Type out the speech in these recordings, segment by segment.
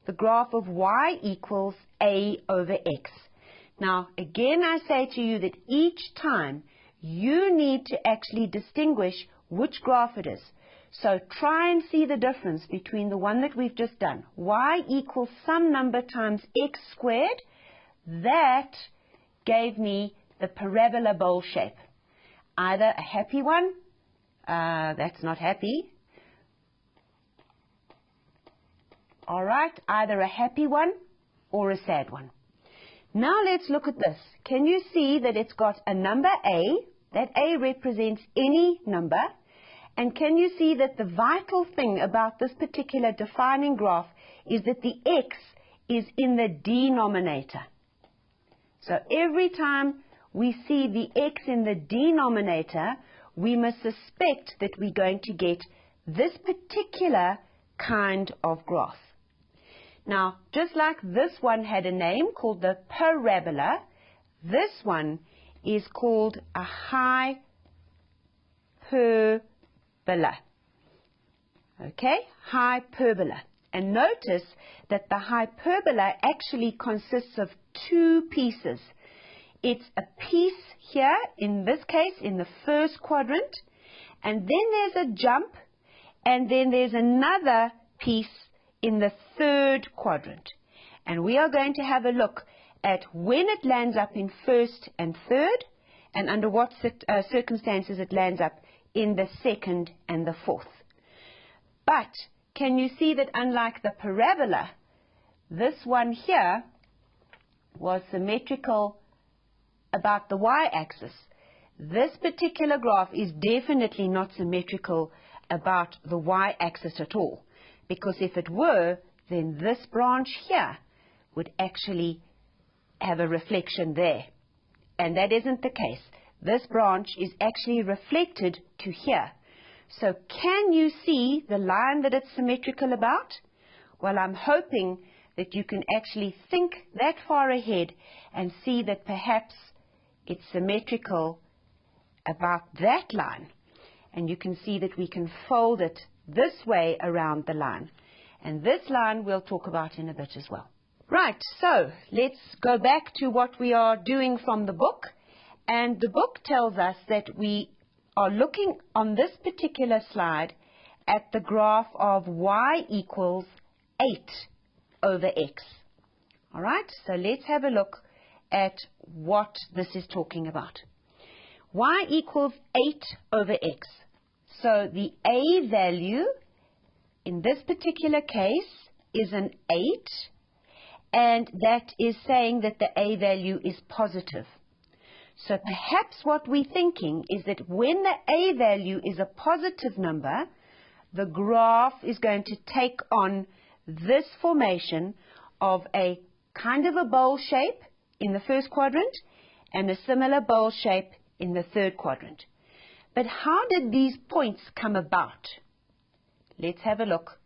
the graph of y equals a over x. Now, again, I say to you that each time you need to actually distinguish which graph it is. So try and see the difference between the one that we've just done. Y equals some number times x squared. That gave me the parabola bowl shape. Either a happy one, that's not happy. All right, either a happy one or a sad one. Now let's look at this. Can you see that it's got a number a? That a represents any number. And can you see that the vital thing about this particular defining graph is that the x is in the denominator. So every time we see the x in the denominator, we must suspect that we're going to get this particular kind of graph. Now, just like this one had a name called the parabola, this one is called a hyperbola. Okay, hyperbola. And notice that the hyperbola actually consists of two pieces. It's a piece here, in this case, in the first quadrant, and then there's a jump, and then there's another piece in the third quadrant. And we are going to have a look at when it lands up in first and third, and under what circumstances it lands up in the second and the fourth. But can you see that unlike the parabola, this one here was symmetrical about the y-axis. This particular graph is definitely not symmetrical about the y-axis at all, because if it were, then this branch here would actually have a reflection there. And that isn't the case. This branch is actually reflected to here. So can you see the line that it's symmetrical about? Well, I'm hoping that you can actually think that far ahead and see that perhaps it's symmetrical about that line. And you can see that we can fold it this way around the line. And this line we'll talk about in a bit as well. Right, so let's go back to what we are doing from the book. And the book tells us that we are looking on this particular slide at the graph of y equals 8 over x. All right, so let's have a look at what this is talking about. Y equals 8 over x. So the a value in this particular case is an 8, and that is saying that the a value is positive. So perhaps what we're thinking is that when the a value is a positive number, the graph is going to take on this formation of a kind of a bowl shape in the first quadrant and a similar bowl shape in the third quadrant. But how did these points come about? Let's have a look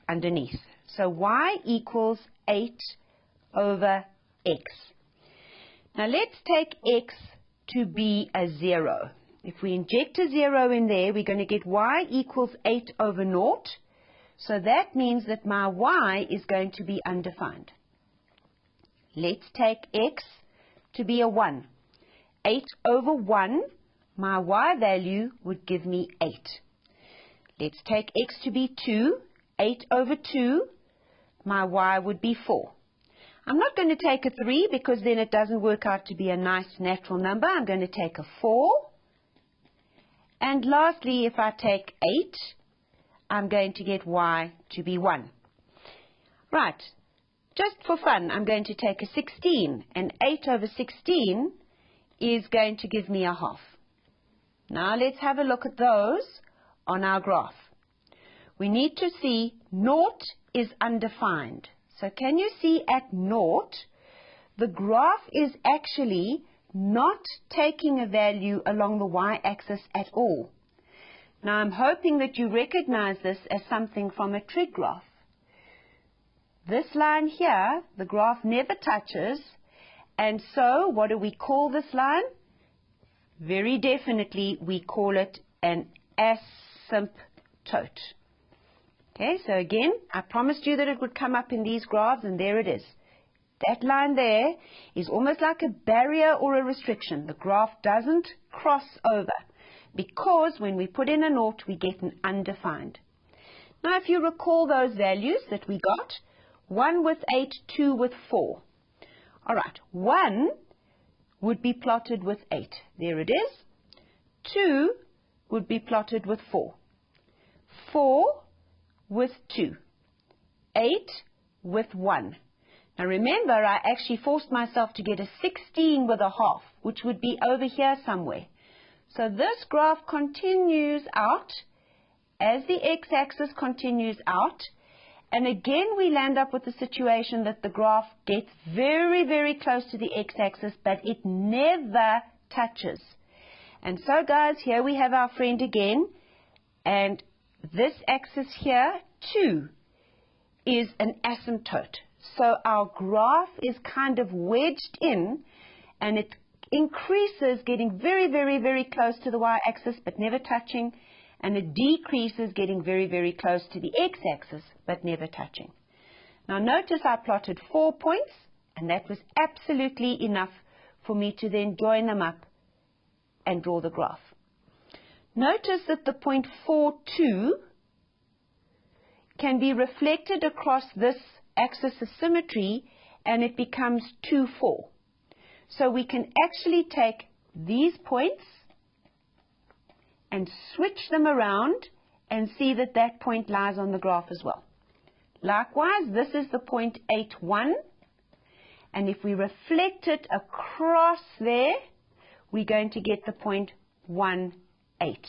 underneath. So y equals 8 over x. Now let's take x to be a 0. If we inject a 0 in there, we're going to get y equals 8 over 0. So that means that my y is going to be undefined. Let's take x to be a 1. 8 over 1, my y value would give me 8. Let's take x to be 2. 8 over 2, my y would be 4. I'm not going to take a 3 because then it doesn't work out to be a nice natural number. I'm going to take a 4. And lastly, if I take 8, I'm going to get y to be 1. Right, just for fun, I'm going to take a 16. And 8 over 16 is going to give me a half. Now let's have a look at those on our graph. We need to see 0 is undefined. So can you see at 0, the graph is actually not taking a value along the y-axis at all. Now I'm hoping that you recognize this as something from a trig graph. This line here, the graph never touches, and so what do we call this line? Very definitely we call it an asymptote. Okay, so again, I promised you that it would come up in these graphs, and there it is. That line there is almost like a barrier or a restriction. The graph doesn't cross over because when we put in a naught, we get an undefined. Now, if you recall those values that we got, 1 with 8, 2 with 4. All right, 1 would be plotted with 8. There it is. 2 would be plotted with 4. 4 with 2. 8 with 1. Now remember, I actually forced myself to get a 16 with a half, which would be over here somewhere. So this graph continues out as the x-axis continues out. And again, we land up with the situation that the graph gets very, very close to the x-axis, but it never touches. And so, guys, here we have our friend again. And this axis here, too, is an asymptote. So our graph is kind of wedged in, and it increases, getting very, very, very close to the y-axis, but never touching. And it decreases, getting very, very close to the x-axis, but never touching. Now notice I plotted 4 points, and that was absolutely enough for me to then join them up and draw the graph. Notice that the point 4, 2 can be reflected across this axis of symmetry, and it becomes 2, 4. So we can actually take these points and switch them around and see that that point lies on the graph as well. Likewise, this is the point 8, 1. And if we reflect it across there, we're going to get the point 1, 8.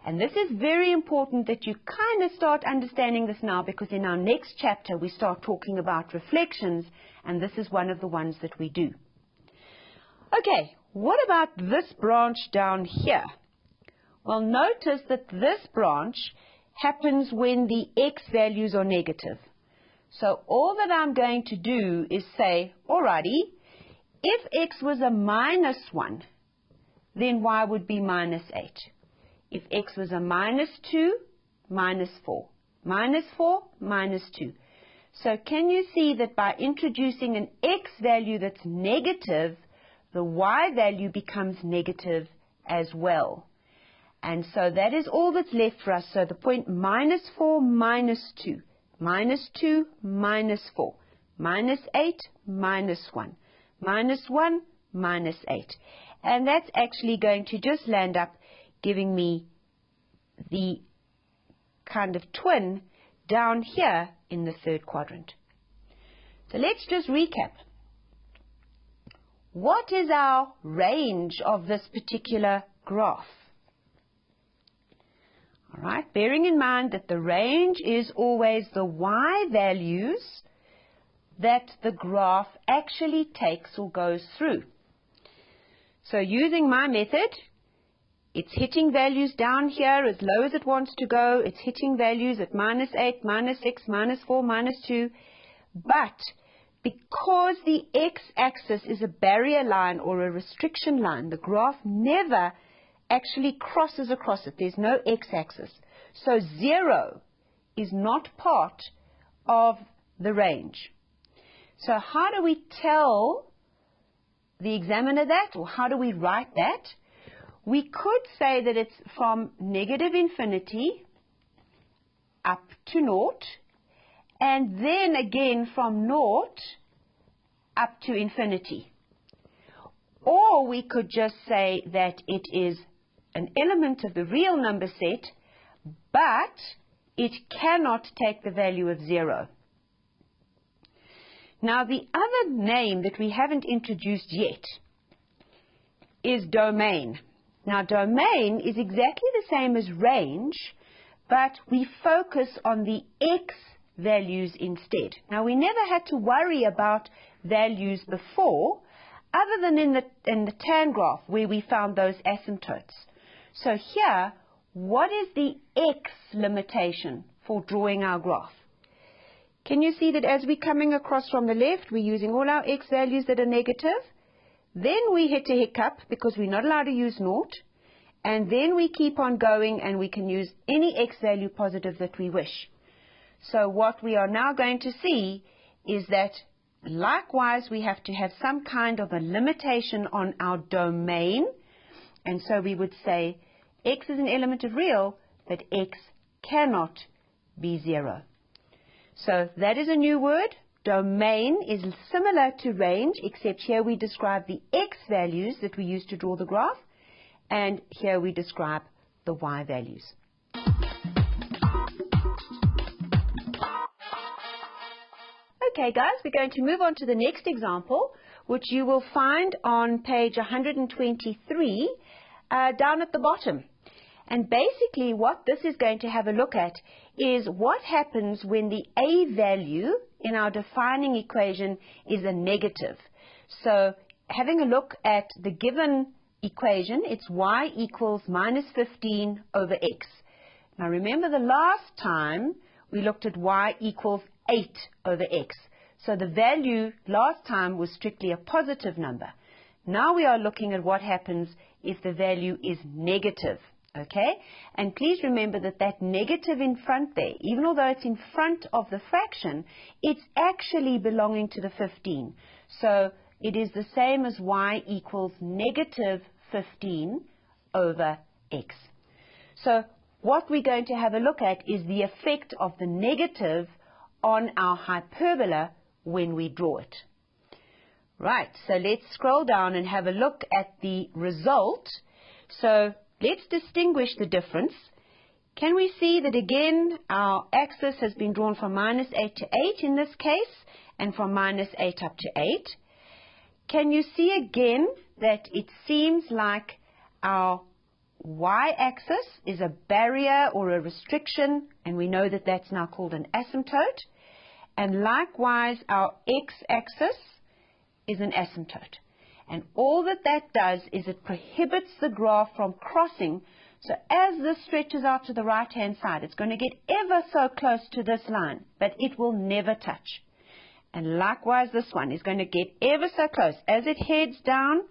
And this is very important that you kind of start understanding this now, because in our next chapter we start talking about reflections, and this is one of the ones that we do. Okay, what about this branch down here? Well, notice that this branch happens when the x values are negative. So all that I'm going to do is say, alrighty, if x was a minus 1, then y would be minus 8. If x was a minus 2, minus 4. Minus 4, minus 2. So can you see that by introducing an x value that's negative, the y value becomes negative as well? And so that is all that's left for us. So the point minus 4, minus 2. Minus 2, minus 4. Minus 8, minus 1. Minus 1, minus 8. And that's actually going to just land up giving me the kind of twin down here in the third quadrant. So let's just recap. What is our range of this particular graph? All right, bearing in mind that the range is always the y values that the graph actually takes or goes through. So using my method, it's hitting values down here as low as it wants to go. It's hitting values at minus 8, minus 6, minus 4, minus 2. But because the x-axis is a barrier line or a restriction line, the graph never actually crosses across it. There's no x-axis. So 0 is not part of the range. So how do we tell the examiner that, or how do we write that? We could say that it's from negative infinity up to naught, and then again from naught up to infinity. Or we could just say that it is an element of the real number set, but it cannot take the value of 0. Now, the other name that we haven't introduced yet is domain. Now, domain is exactly the same as range, but we focus on the x values instead. Now, we never had to worry about values before, other than in the tan graph where we found those asymptotes. So here, what is the x limitation for drawing our graph? Can you see that as we're coming across from the left, we're using all our x values that are negative? Then we hit a hiccup because we're not allowed to use naught. And then we keep on going and we can use any x value positive that we wish. So what we are now going to see is that likewise we have to have some kind of a limitation on our domain. And so we would say x is an element of real, but x cannot be 0. So that is a new word. Domain is similar to range, except here we describe the x values that we use to draw the graph, and here we describe the y values. Okay guys, we're going to move on to the next example, which you will find on page 123 down at the bottom. And basically what this is going to have a look at is what happens when the a value in our defining equation is a negative. So having a look at the given equation, it's y equals minus 15 over x. Now remember the last time we looked at y equals 8 over x. So the value last time was strictly a positive number. Now we are looking at what happens if the value is negative. Okay? And please remember that that negative in front there, even although it's in front of the fraction, it's actually belonging to the 15. So it is the same as y equals negative 15 over x. So what we're going to have a look at is the effect of the negative on our hyperbola when we draw it. Right, so let's scroll down and have a look at the result. So let's distinguish the difference. Can we see that again our axis has been drawn from minus 8 to 8 in this case, and from minus 8 up to 8? Can you see again that it seems like our y-axis is a barrier or a restriction, and we know that that's now called an asymptote, and likewise our x-axis is an asymptote. And all that that does is it prohibits the graph from crossing. So as this stretches out to the right-hand side, it's going to get ever so close to this line, but it will never touch. And likewise, this one is going to get ever so close. As it heads down,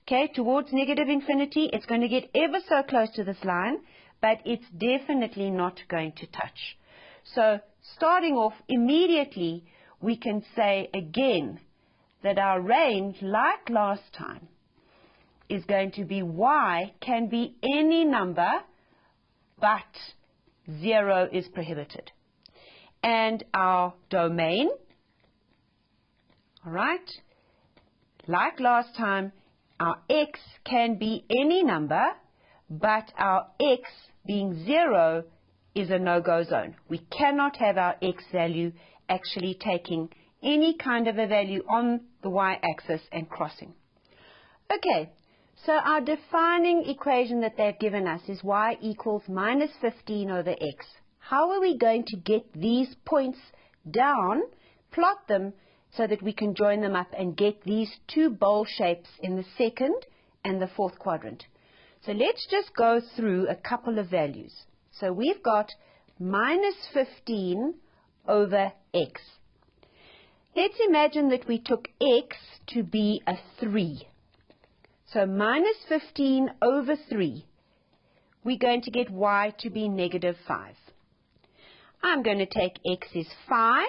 okay, towards negative infinity, it's going to get ever so close to this line, but it's definitely not going to touch. So starting off immediately, we can say again that our range, like last time, is going to be y can be any number, but 0 is prohibited. And our domain, all right, like last time, our x can be any number, but our x being 0 is a no-go zone. We cannot have our x value actually taking any kind of a value on the y-axis and crossing. Okay, so our defining equation that they've given us is y equals minus 15 over x. How are we going to get these points down, plot them, so that we can join them up and get these two bowl shapes in the second and the fourth quadrant? So let's just go through a couple of values. So we've got minus 15 over x. Let's imagine that we took x to be a 3. So minus 15 over 3. We're going to get y to be negative 5. I'm going to take x is 5,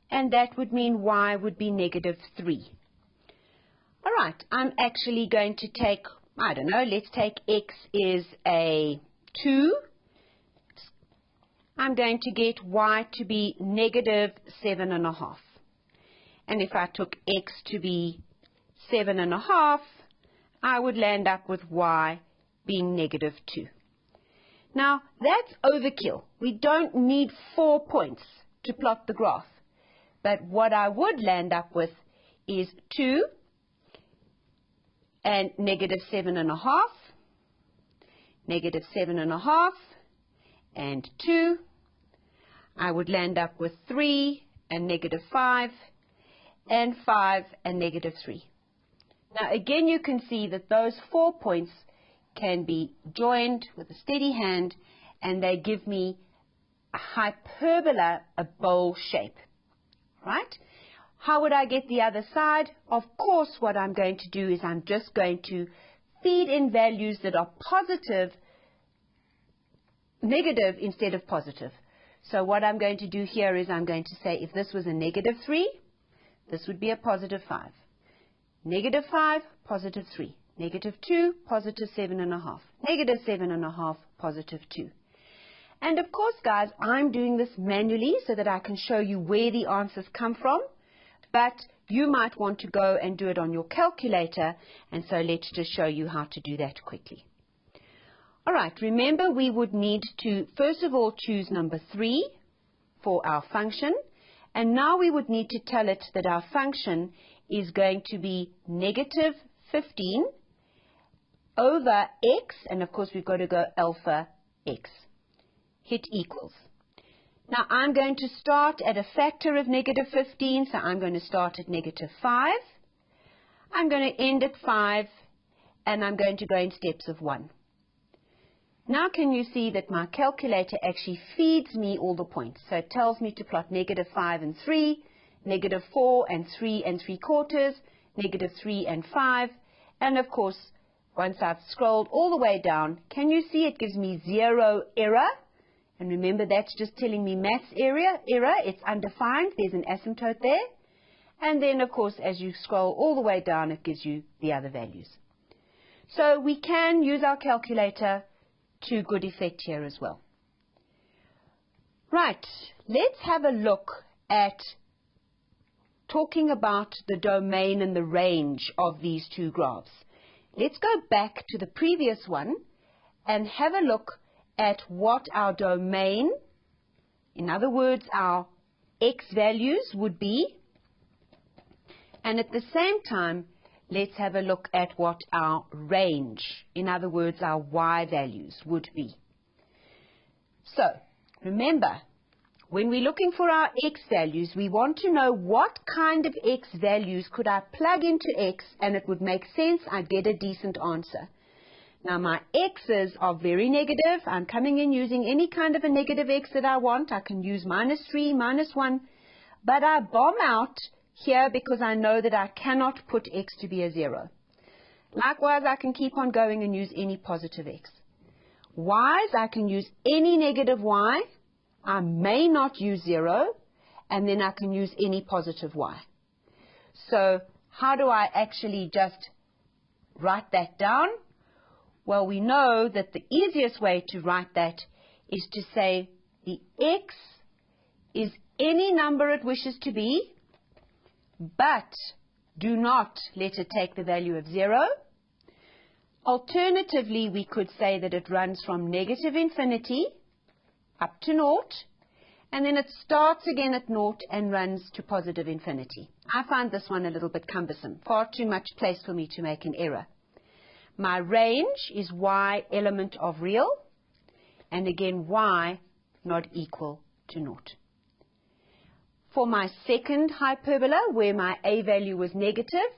and that would mean y would be negative 3. All right, I'm actually going to take, I don't know, let's take x is a 2. I'm going to get y to be negative 7.5. And if I took x to be 7.5, I would land up with y being negative 2. Now, that's overkill. We don't need 4 points to plot the graph. But what I would land up with is 2 and negative 7.5, negative 7.5, and 2. I would land up with 3 and negative 5, and 5 and negative 3. Now again you can see that those 4 points can be joined with a steady hand, and they give me a hyperbola, a bowl shape, right? How would I get the other side? Of course what I'm going to do is I'm just going to feed in values that are positive, negative instead of positive. So what I'm going to do here is I'm going to say if this was a negative 3, this would be a positive 5. Negative 5, positive 3. Negative 2, positive 7.5. Negative 7.5, positive 2. And of course, guys, I'm doing this manually so that I can show you where the answers come from. But you might want to go and do it on your calculator. And so let's just show you how to do that quickly. All right, remember we would need to, first of all, choose number 3 for our function. And now we would need to tell it that our function is going to be negative 15 over x. And of course, we've got to go alpha x. Hit equals. Now, I'm going to start at a factor of negative 15. So I'm going to start at negative 5. I'm going to end at 5. And I'm going to go in steps of 1. Now can you see that my calculator actually feeds me all the points? So it tells me to plot negative 5 and 3, negative 4 and 3 3/4, negative 3 and 5. And of course, once I've scrolled all the way down, can you see it gives me 0 error? And remember, that's just telling me maths error. It's undefined. There's an asymptote there. And then, of course, as you scroll all the way down, it gives you the other values. So we can use our calculator to good effect here as well. Right, let's have a look at talking about the domain and the range of these two graphs. Let's go back to the previous one and have a look at what our domain, in other words, our x values would be. And at the same time, let's have a look at what our range, in other words, our y values would be. So, remember, when we're looking for our x values, we want to know what kind of x values could I plug into x and it would make sense, I'd get a decent answer. Now, my x's are very negative. I'm coming in using any kind of a negative x that I want. I can use -3, -1, but I bomb out here because I know that I cannot put x to be a 0. Likewise, I can keep on going and use any positive x. Y's, I can use any negative y. I may not use 0, and then I can use any positive y. So how do I actually just write that down? Well, we know that the easiest way to write that is to say the x is any number it wishes to be, but do not let it take the value of 0. Alternatively, we could say that it runs from negative infinity up to 0, and then it starts again at 0 and runs to positive infinity. I find this one a little bit cumbersome, far too much place for me to make an error. My range is y element of real, and again y not equal to 0. For my second hyperbola, where my a value was negative,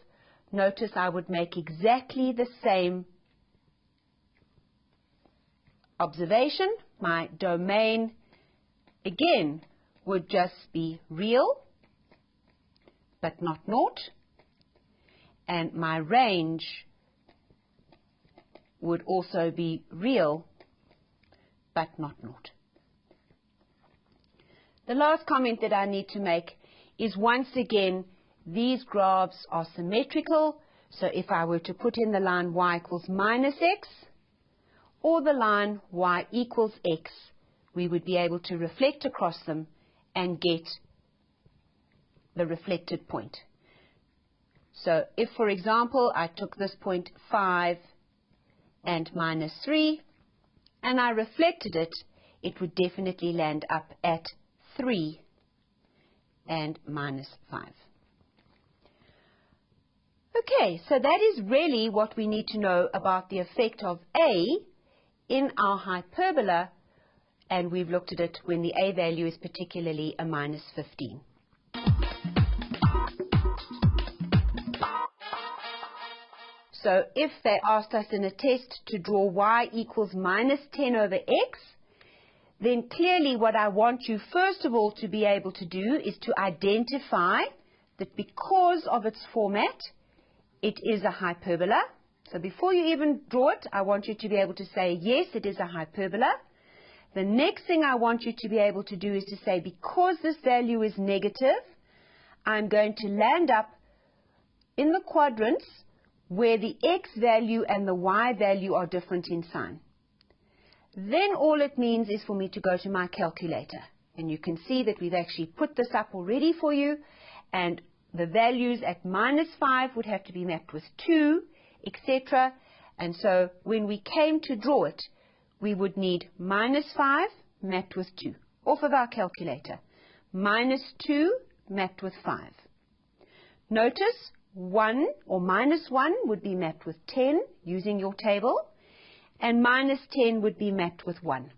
notice I would make exactly the same observation. My domain, again, would just be real, but not 0. And my range would also be real, but not 0. The last comment that I need to make is, once again, these graphs are symmetrical. So if I were to put in the line y equals -x or the line y equals x, we would be able to reflect across them and get the reflected point. So if, for example, I took this point 5 and -3, and I reflected it, it would definitely land up at 3 and -5. Okay, so that is really what we need to know about the effect of A in our hyperbola, and we've looked at it when the A value is particularly a -15. So if they asked us in a test to draw y equals -10 over x, then clearly what I want you first of all to be able to do is to identify that because of its format, it is a hyperbola. So before you even draw it, I want you to be able to say, yes, it is a hyperbola. The next thing I want you to be able to do is to say, because this value is negative, I'm going to land up in the quadrants where the x value and the y value are different in sign. Then all it means is for me to go to my calculator. And you can see that we've actually put this up already for you. And the values at -5 would have to be mapped with 2, etc. And so when we came to draw it, we would need -5 mapped with 2 off of our calculator. -2 mapped with 5. Notice 1 or -1 would be mapped with 10 using your table. And -10 would be mapped with 1.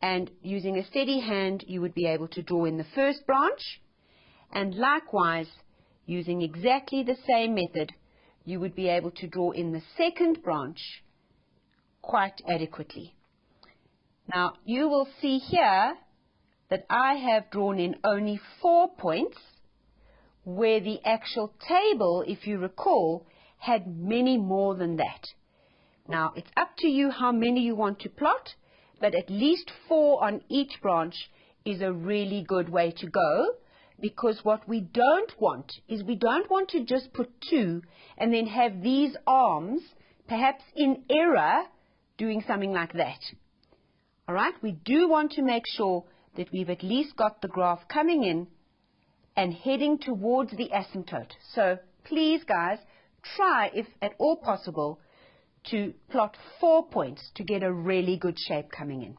And using a steady hand, you would be able to draw in the first branch. And likewise, using exactly the same method, you would be able to draw in the second branch quite adequately. Now, you will see here that I have drawn in only 4 points, where the actual table, if you recall, had many more than that. Now, it's up to you how many you want to plot, but at least 4 on each branch is a really good way to go, because what we don't want is we don't want to just put 2 and then have these arms, perhaps in error, doing something like that. All right, we do want to make sure that we've at least got the graph coming in and heading towards the asymptote. So please, guys, try, if at all possible, to plot 4 points to get a really good shape coming in.